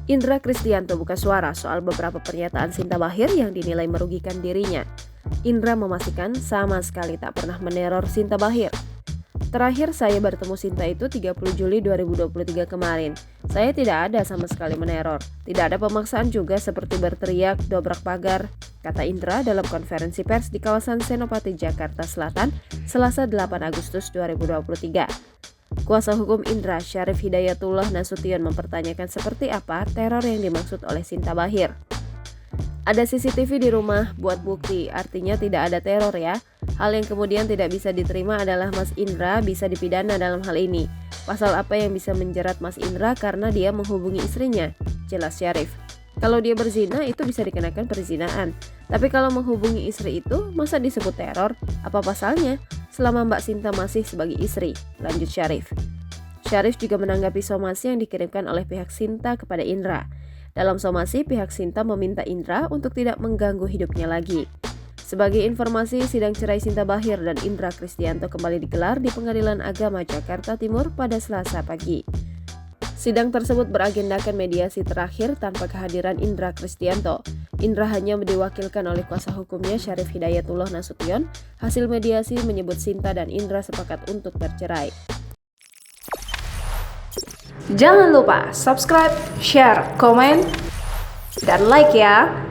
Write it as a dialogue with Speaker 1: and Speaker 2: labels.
Speaker 1: Indra Kristianto buka suara soal beberapa pernyataan Sinta Bachir yang dinilai merugikan dirinya. Indra memastikan sama sekali tak pernah meneror Sinta Bachir. Terakhir saya bertemu Sinta itu 30 Juli 2023 kemarin. Saya tidak ada sama sekali meneror. Tidak ada pemaksaan juga seperti berteriak, dobrak pagar, kata Indra dalam konferensi pers di kawasan Senopati, Jakarta Selatan, Selasa 8 Agustus 2023. Kuasa hukum Indra, Syarif Hidayatullah Nasution, mempertanyakan seperti apa teror yang dimaksud oleh Sinta Bachir. Ada CCTV di rumah buat bukti, artinya tidak ada teror ya. Hal yang kemudian tidak bisa diterima adalah Mas Indra bisa dipidana dalam hal ini. Pasal apa yang bisa menjerat Mas Indra karena dia menghubungi istrinya? Jelas Syarif. Kalau dia berzina itu bisa dikenakan perzinaan. Tapi kalau menghubungi istri itu masa disebut teror? Apa pasalnya? Selama Mbak Sinta masih sebagai istri, lanjut Syarif. Syarif juga menanggapi somasi yang dikirimkan oleh pihak Sinta kepada Indra. Dalam somasi, pihak Sinta meminta Indra untuk tidak mengganggu hidupnya lagi. Sebagai informasi, sidang cerai Sinta Bachir dan Indra Kristianto kembali digelar di Pengadilan Agama Jakarta Timur pada Selasa pagi. Sidang tersebut beragendakan mediasi terakhir tanpa kehadiran Indra Kristianto. Indra hanya diwakilkan oleh kuasa hukumnya Syarif Hidayatullah Nasution. Hasil mediasi menyebut Sinta dan Indra sepakat untuk bercerai. Jangan lupa subscribe, share, komen, dan like ya!